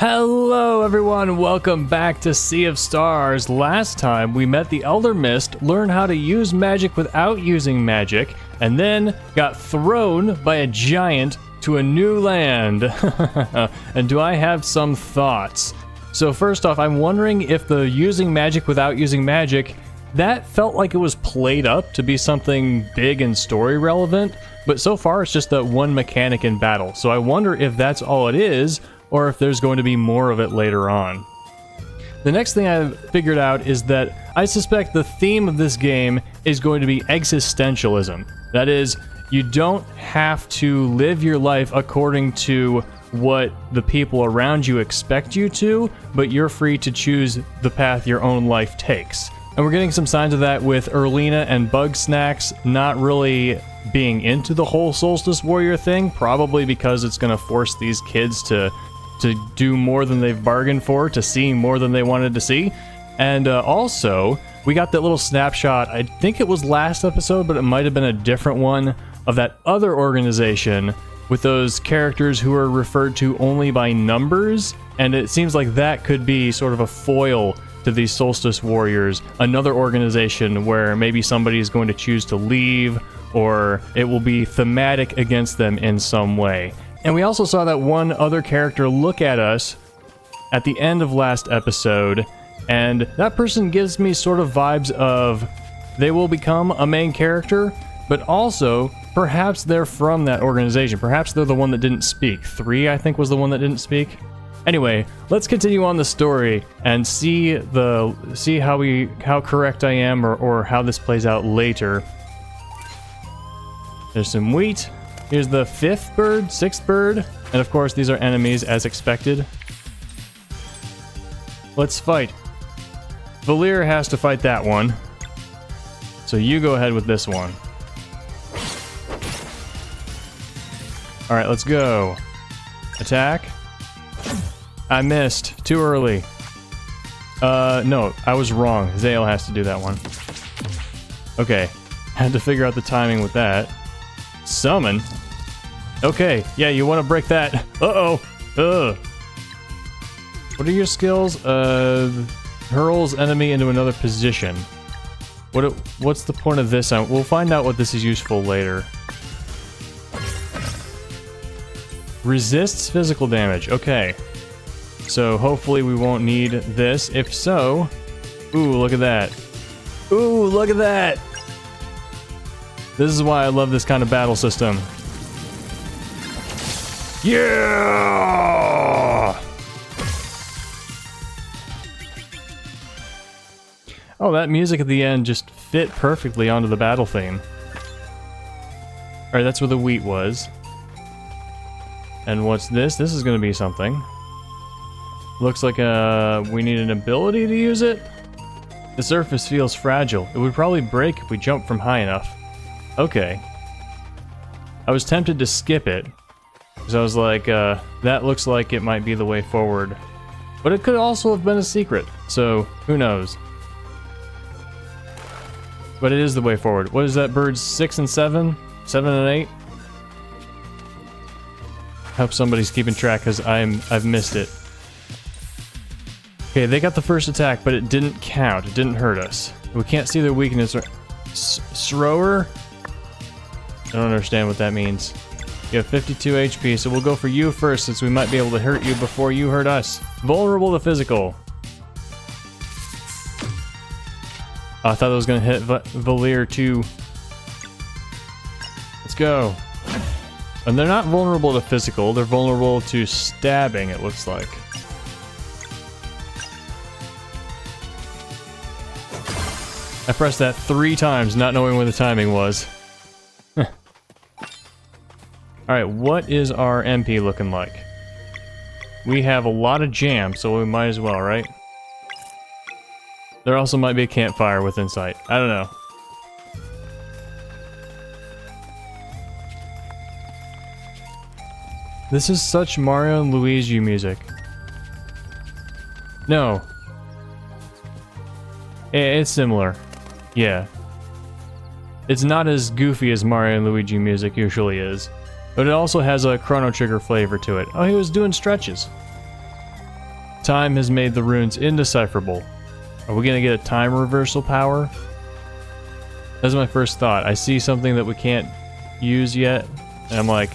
Hello everyone, welcome back to Sea of Stars. Last time we met the Elder Mist, learned how to use magic without using magic, and then got thrown by a giant to a new land. And do I have some thoughts? So first off, I'm wondering if the using magic without using magic, that felt like it was played up to be something big and story relevant, but so far it's just that one mechanic in battle. So I wonder if that's all it is, or if there's going to be more of it later on. The next thing I figured out is that I suspect the theme of this game is going to be existentialism. That is, you don't have to live your life according to what the people around you expect you to, but you're free to choose the path your own life takes. And we're getting some signs of that with Erlina and Bugsnax not really being into the whole Solstice Warrior thing, probably because it's going to force these kids to do more than they've bargained for, to see more than they wanted to see. And also, we got that little snapshot, I think it was last episode, but it might have been a different one, of that other organization with those characters who are referred to only by numbers, and it seems like that could be sort of a foil to these Solstice Warriors, another organization where maybe somebody is going to choose to leave, or it will be thematic against them in some way. And we also saw that one other character look at us at the end of last episode, and that person gives me sort of vibes of they will become a main character, but also perhaps they're from that organization. Perhaps they're the one that didn't speak. 3, I think, was the one that didn't speak. Anyway, let's continue on the story and see how correct I am or how this plays out later. There's some wheat. Here's the 5th bird, 6th bird, and of course these are enemies as expected. Let's fight. Valir has to fight that one, so you go ahead with this one. Alright, let's go. Attack. I missed. Too early. No, I was wrong. Zale has to do that one. Okay, had to figure out the timing with that. Summon? Okay, yeah, you want to break that. Uh-oh. What are your skills? Hurls enemy into another position. What's the point of this? We'll find out what this is useful later. Resists physical damage. Okay. So hopefully we won't need this. If so... Ooh, look at that. Ooh, look at that! This is why I love this kind of battle system. Yeah! Oh, that music at the end just fit perfectly onto the battle theme. Alright, that's where the wheat was. And what's this? This is going to be something. Looks like we need an ability to use it? The surface feels fragile. It would probably break if we jumped from high enough. Okay. I was tempted to skip it, because I was like, that looks like it might be the way forward. But it could also have been a secret, so who knows. But it is the way forward. What is that, birds 6 and 7? 7 and 8? Hope somebody's keeping track, because I've missed it. Okay, they got the first attack, but it didn't count. It didn't hurt us. We can't see their weakness. Thrower? I don't understand what that means. You have 52 HP, so we'll go for you first, since we might be able to hurt you before you hurt us. Vulnerable to physical. Oh, I thought it was going to hit Valir too. Let's go. And they're not vulnerable to physical, they're vulnerable to stabbing, it looks like. I pressed that 3 times, not knowing where the timing was. Alright, what is our MP looking like? We have a lot of jam, so we might as well, right? There also might be a campfire within sight. I don't know. This is such Mario and Luigi music. No. It's similar. Yeah. It's not as goofy as Mario and Luigi music usually is. But it also has a Chrono Trigger flavor to it. Oh, he was doing stretches. Time has made the runes indecipherable. Are we gonna get a time reversal power? That's my first thought. I see something that we can't use yet, and I'm like,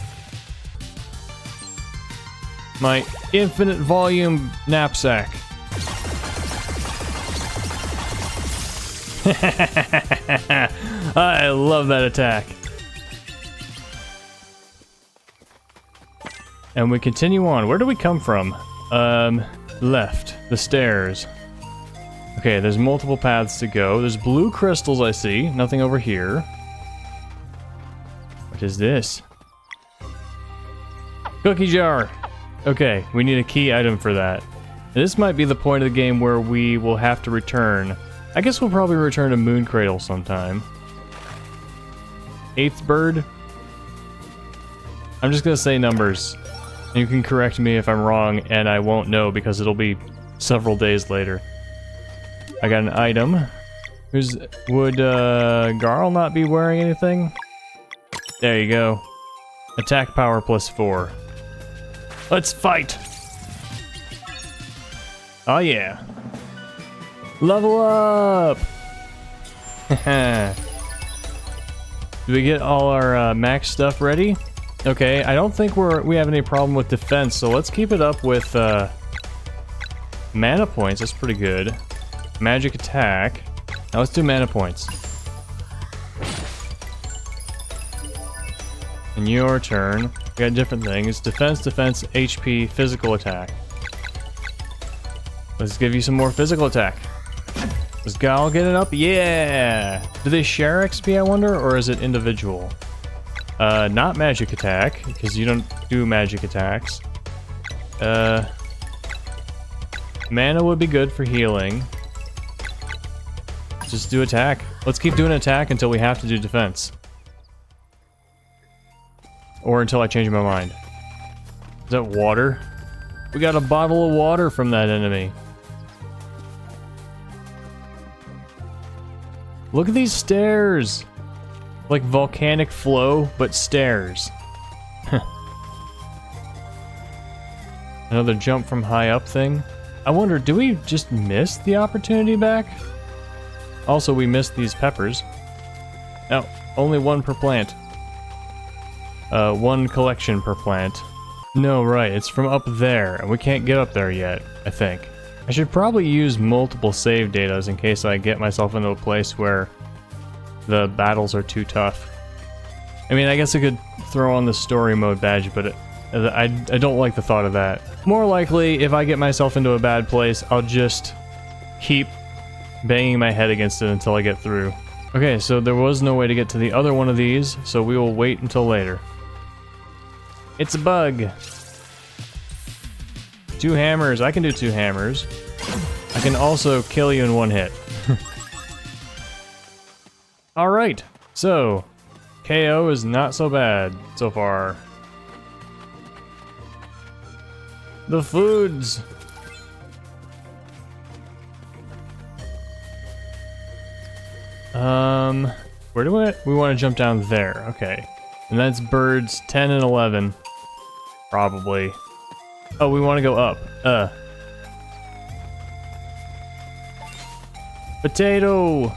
my infinite volume knapsack. I love that attack. And we continue on. Where do we come from? Left. The stairs. Okay, there's multiple paths to go. There's blue crystals I see. Nothing over here. What is this? Cookie jar! Okay, we need a key item for that. And this might be the point of the game where we will have to return. I guess we'll probably return to Moon Cradle sometime. 8th bird? I'm just gonna say numbers. You can correct me if I'm wrong, and I won't know because it'll be several days later. I got an item. Would Garl not be wearing anything? There you go. Attack power +4. Let's fight! Oh yeah. Level up! Do we get all our max stuff ready? Okay, I don't think we have any problem with defense, so let's keep it up with mana points. That's pretty good. Magic attack. Now let's do mana points. And your turn. We got different things. Defense, defense, HP, physical attack. Let's give you some more physical attack. Does Gal get it up? Yeah! Do they share XP, I wonder, or is it individual? Not magic attack, because you don't do magic attacks. Mana would be good for healing. Just do attack. Let's keep doing attack until we have to do defense. Or until I change my mind. Is that water? We got a bottle of water from that enemy. Look at these stairs! Like volcanic flow, but stairs. Another jump from high up thing. I wonder, do we just miss the opportunity back? Also, we missed these peppers. No, only one per plant. One collection per plant. No, right, it's from up there, and we can't get up there yet, I think. I should probably use multiple save datas in case I get myself into a place where the battles are too tough. I mean, I guess I could throw on the story mode badge, but I don't like the thought of that. More likely, if I get myself into a bad place, I'll just keep banging my head against it until I get through. Okay, so there was no way to get to the other one of these, so we will wait until later. It's a bug. 2 hammers. I can do 2 hammers. I can also kill you in 1 hit. Alright, so KO is not so bad so far. The foods. Where do we want to jump down there? Okay. And that's birds 10 and 11. Probably. Oh, we want to go up. Potato!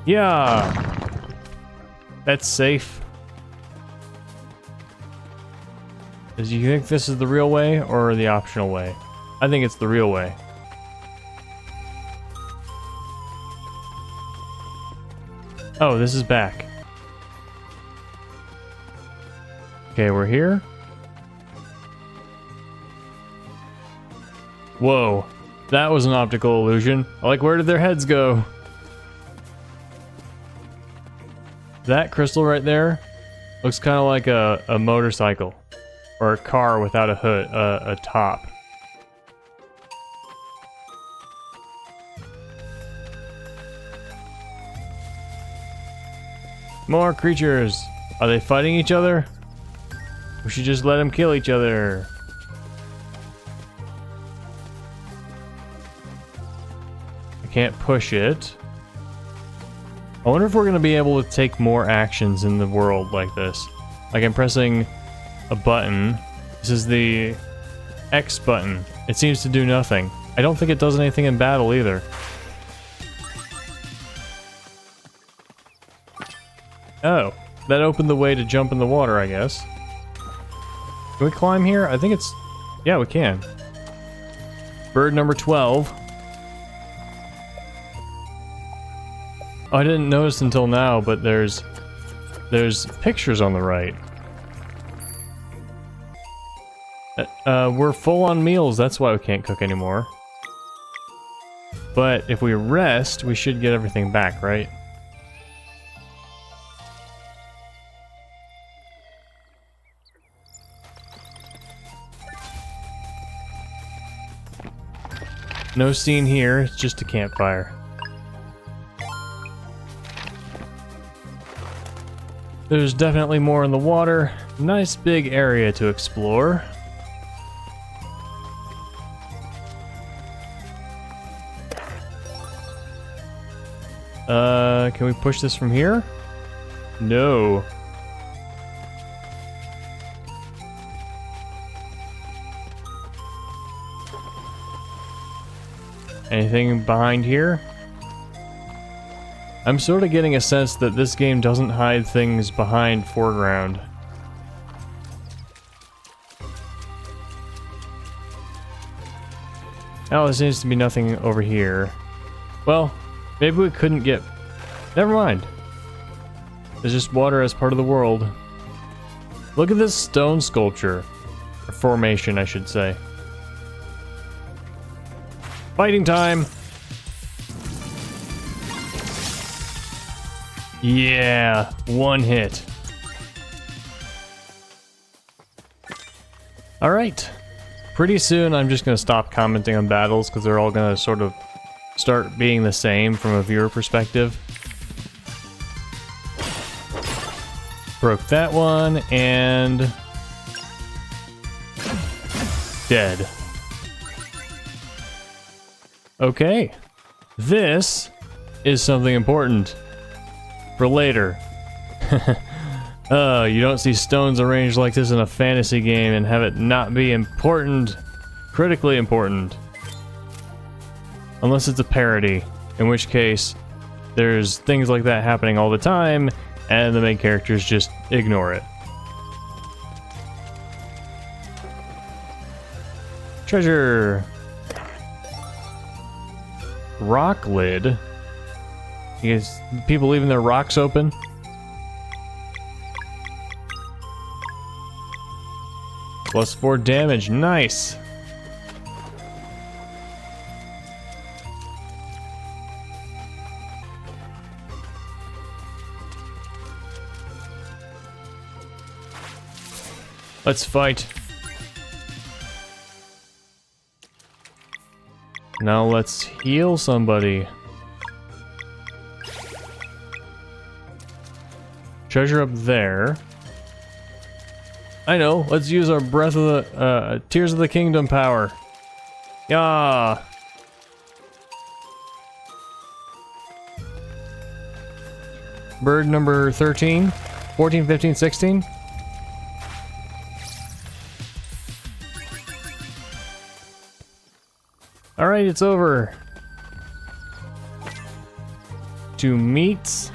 Yeah! That's safe. Do you think this is the real way or the optional way? I think it's the real way. Oh, this is back. Okay, we're here. Whoa, that was an optical illusion. Like, where did their heads go? That crystal right there looks kind of like a motorcycle or a car without a hood, a top. More creatures. Are they fighting each other? We should just let them kill each other. I can't push it. I wonder if we're going to be able to take more actions in the world like this. Like I'm pressing a button. This is the X button. It seems to do nothing. I don't think it does anything in battle either. Oh, that opened the way to jump in the water, I guess. Can we climb here? I think it's... yeah, we can. Bird number 12. Oh, I didn't notice until now, but there's pictures on the right. We're full on meals, that's why we can't cook anymore. But if we rest, we should get everything back, right? No scene here, it's just a campfire. There's definitely more in the water. Nice big area to explore. Can we push this from here? No. Anything behind here? I'm sort of getting a sense that this game doesn't hide things behind foreground. Oh, there seems to be nothing over here. Well, maybe we couldn't get... never mind. There's just water as part of the world. Look at this stone sculpture. Or formation, I should say. Fighting time! Yeah, one hit. Alright. Pretty soon I'm just gonna stop commenting on battles because they're all gonna sort of start being the same from a viewer perspective. Broke that one, and... dead. Okay. This is something important. For later. You don't see stones arranged like this in a fantasy game and have it not be important. Critically important. Unless it's a parody. In which case, there's things like that happening all the time, and the main characters just ignore it. Treasure! Rock lid? You guys, people leaving their rocks open? +4 damage, nice! Let's fight. Now let's heal somebody. Treasure up there. I know, let's use our Breath of the, Tears of the Kingdom power. Yeah. Bird number 13, 14, 15, 16. Alright, it's over. 2 meats.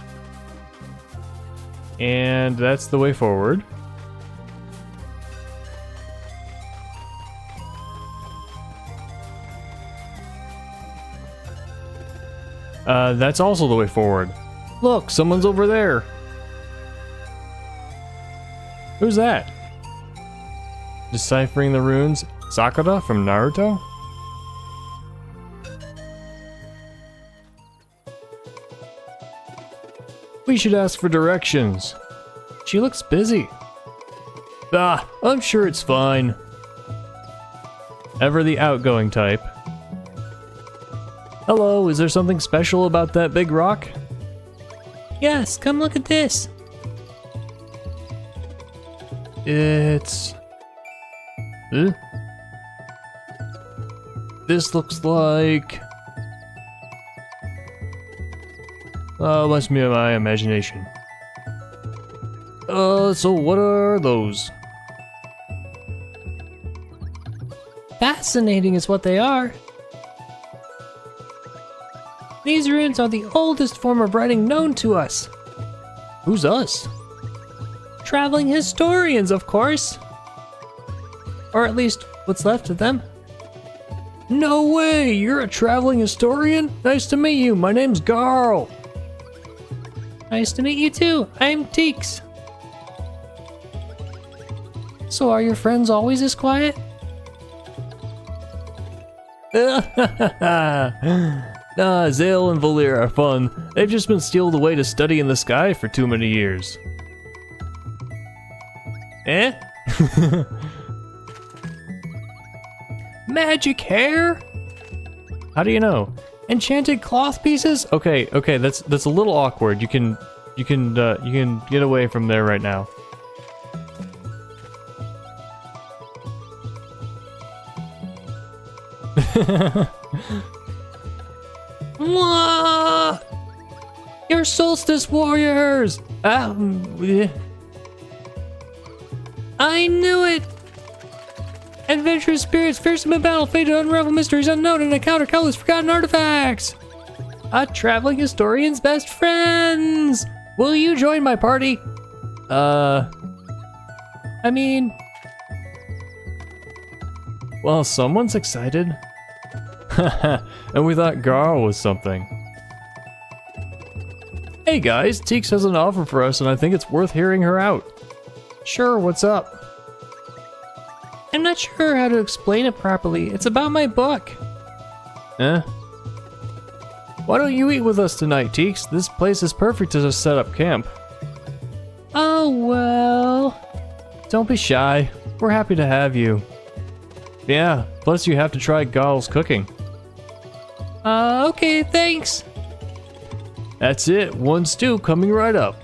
And that's the way forward. That's also the way forward. Look, someone's over there. Who's that? Deciphering the runes. Sakura from Naruto? We should ask for directions. She looks busy. Ah, I'm sure it's fine. Ever the outgoing type. Hello, is there something special about that big rock? Yes, come look at this. It's... This looks like... Oh, must be my imagination. So what are those? Fascinating is what they are. These runes are the oldest form of writing known to us. Who's us? Traveling historians, of course. Or at least, what's left of them. No way! You're a traveling historian? Nice to meet you. My name's Garl. Nice to meet you too. I'm Teeks. So are your friends always this quiet? Nah, Zale and Valir are fun. They've just been stealed away to study in the sky for too many years. Eh? Magic hair? How do you know? Enchanted cloth pieces? Okay, that's a little awkward. You can get away from there right now. Mwah! You're Solstice warriors! Yeah. I knew it! Adventurous spirits, fearsome in battle, fate to unravel mysteries unknown, and encounter countless forgotten artifacts! A traveling historian's best friends! Will you join my party? Well, someone's excited. And we thought Garl was something. Hey guys, Teeks has an offer for us and I think it's worth hearing her out. Sure, what's up? I'm not sure how to explain it properly. It's about my book. Eh? Why don't you eat with us tonight, Teeks? This place is perfect to just set up camp. Oh, well... Don't be shy. We're happy to have you. Yeah, plus you have to try Garl's cooking. Okay, thanks. That's it, one stew coming right up.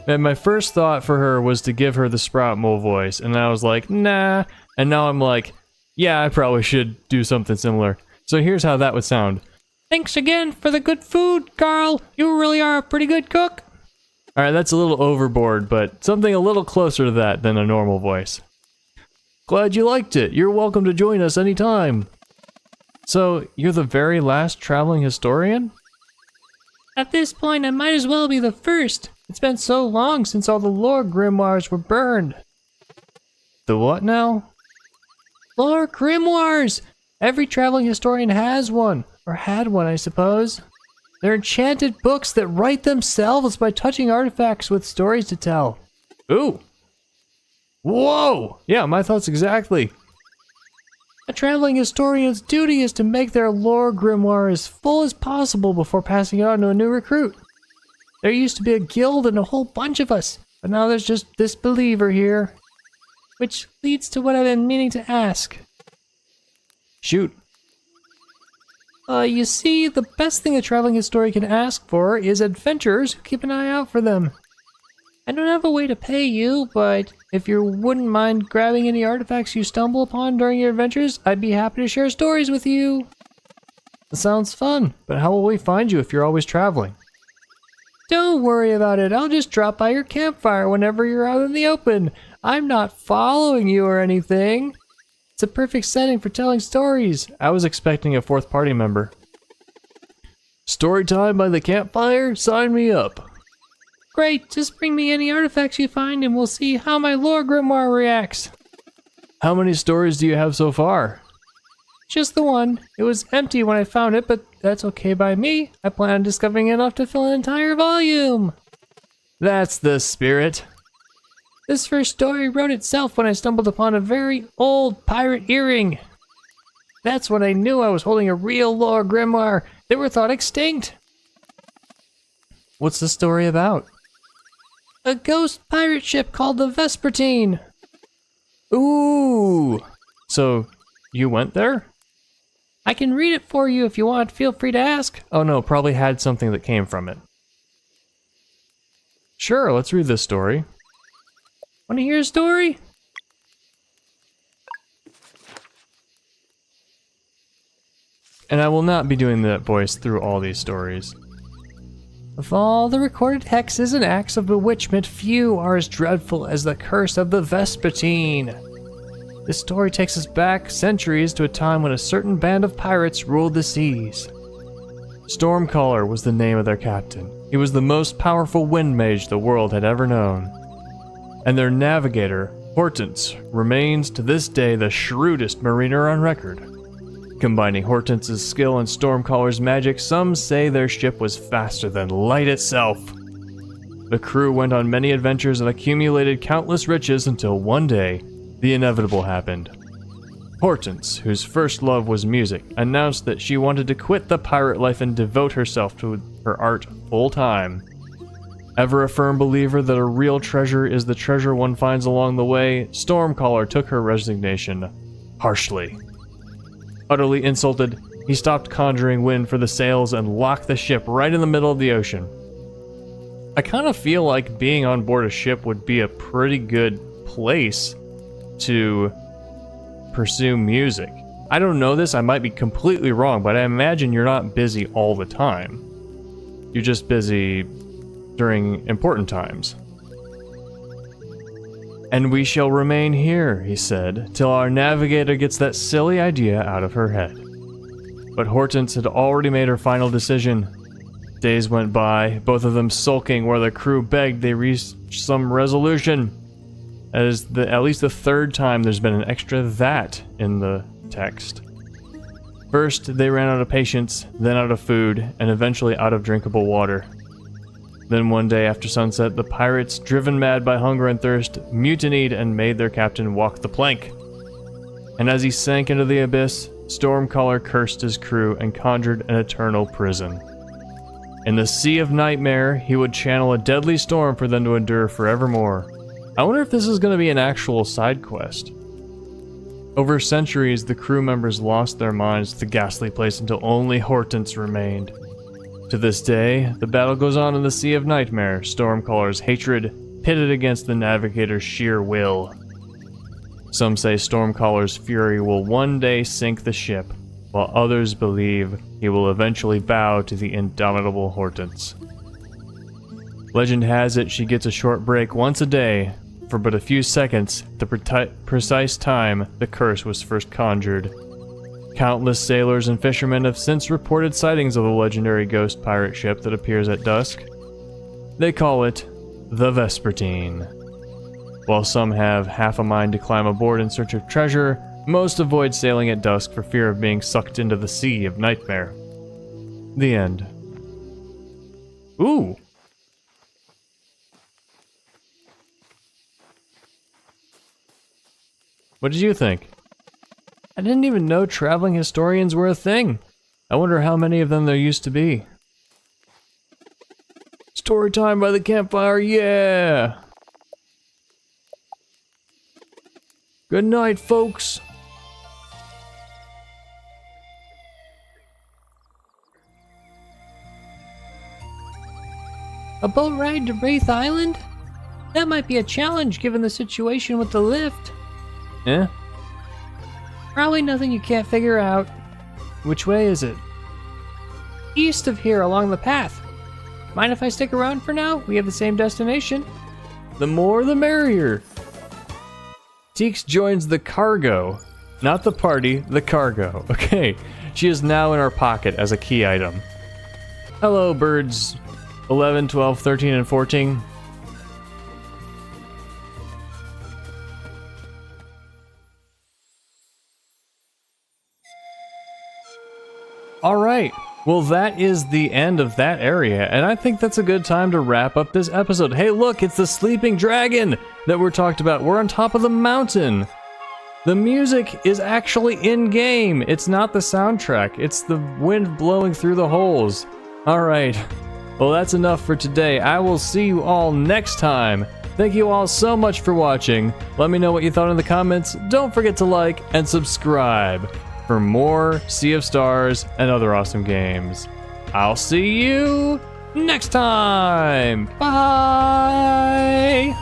And my first thought for her was to give her the Sprout Mole voice, and I was like, nah. And now I'm like, yeah, I probably should do something similar. So here's how that would sound. Thanks again for the good food, Garl. You really are a pretty good cook. Alright, that's a little overboard, but something a little closer to that than a normal voice. Glad you liked it. You're welcome to join us anytime. So, you're the very last traveling historian? At this point, I might as well be the first. It's been so long since all the lore grimoires were burned. The what now? Lore grimoires! Every traveling historian has one. Or had one, I suppose. They're enchanted books that write themselves by touching artifacts with stories to tell. Ooh! Whoa! Yeah, my thoughts exactly. A traveling historian's duty is to make their lore grimoire as full as possible before passing it on to a new recruit. There used to be a guild and a whole bunch of us, but now there's just this believer here. Which leads to what I've been meaning to ask. Shoot. You see, the best thing a traveling historian can ask for is adventurers who keep an eye out for them. I don't have a way to pay you, but if you wouldn't mind grabbing any artifacts you stumble upon during your adventures, I'd be happy to share stories with you. That sounds fun, but how will we find you if you're always traveling? Don't worry about it, I'll just drop by your campfire whenever you're out in the open. I'm not following you or anything. It's a perfect setting for telling stories. I was expecting a fourth party member. Story time by the campfire? Sign me up. Great, just bring me any artifacts you find and we'll see how my lore grimoire reacts. How many stories do you have so far? Just the one. It was empty when I found it, but that's okay by me. I plan on discovering enough to fill an entire volume. That's the spirit. This first story wrote itself when I stumbled upon a very old pirate earring. That's when I knew I was holding a real lore grimoire. They were thought extinct. What's the story about? A ghost pirate ship called the Vespertine. Ooh! So, you went there? I can read it for you if you want. Feel free to ask. Oh no, probably had something that came from it. Sure, let's read this story. Want to hear a story? And I will not be doing that voice through all these stories. Of all the recorded hexes and acts of bewitchment, few are as dreadful as the curse of the Vespertine. This story takes us back centuries to a time when a certain band of pirates ruled the seas. Stormcaller was the name of their captain. He was the most powerful wind mage the world had ever known. And their navigator, Hortense, remains to this day the shrewdest mariner on record. Combining Hortense's skill and Stormcaller's magic, some say their ship was faster than light itself. The crew went on many adventures and accumulated countless riches until one day, the inevitable happened. Hortense, whose first love was music, announced that she wanted to quit the pirate life and devote herself to her art full time. Ever a firm believer that a real treasure is the treasure one finds along the way, Stormcaller took her resignation harshly. Utterly insulted, he stopped conjuring wind for the sails and locked the ship right in the middle of the ocean. I kind of feel like being on board a ship would be a pretty good place to pursue music. I don't know this, I might be completely wrong, but I imagine you're not busy all the time. You're just busy during important times. And we shall remain here, he said, till our navigator gets that silly idea out of her head. But Hortense had already made her final decision. Days went by, both of them sulking where the crew begged they reach some resolution. As at least the third time there's been an extra that in the text. First, they ran out of patience, then out of food, and eventually out of drinkable water. Then one day after sunset, the pirates, driven mad by hunger and thirst, mutinied and made their captain walk the plank. And as he sank into the abyss, Stormcaller cursed his crew and conjured an eternal prison. In the Sea of Nightmare, he would channel a deadly storm for them to endure forevermore. I wonder if this is going to be an actual side quest. Over centuries, the crew members lost their minds to the ghastly place until only Hortense remained. To this day, the battle goes on in the Sea of Nightmare, Stormcaller's hatred pitted against the navigator's sheer will. Some say Stormcaller's fury will one day sink the ship, while others believe he will eventually bow to the indomitable Hortense. Legend has it she gets a short break once a day, for but a few seconds, the precise time the curse was first conjured. Countless sailors and fishermen have since reported sightings of the legendary ghost pirate ship that appears at dusk. They call it the Vespertine. While some have half a mind to climb aboard in search of treasure, most avoid sailing at dusk for fear of being sucked into the Sea of Nightmare. The end. Ooh! What did you think? I didn't even know traveling historians were a thing. I wonder how many of them there used to be. Story time by the campfire, yeah! Good night, folks. A boat ride to Wraith Island? That might be a challenge given the situation with the lift. Eh? Probably nothing you can't figure out. Which way is it? East of here along the path. Mind if I stick around for now? We have the same destination. The more the merrier. Teeks joins the cargo. Not the party, the cargo. Okay, she is now in our pocket as a key item. Hello, birds 11, 12, 13, and 14. Alright, well that is the end of that area, and I think that's a good time to wrap up this episode. Hey look, it's the sleeping dragon that we're talked about. We're on top of the mountain. The music is actually in-game. It's not the soundtrack, it's the wind blowing through the holes. Alright, well that's enough for today. I will see you all next time. Thank you all so much for watching. Let me know what you thought in the comments. Don't forget to like and subscribe for more Sea of Stars and other awesome games. I'll see you next time. Bye!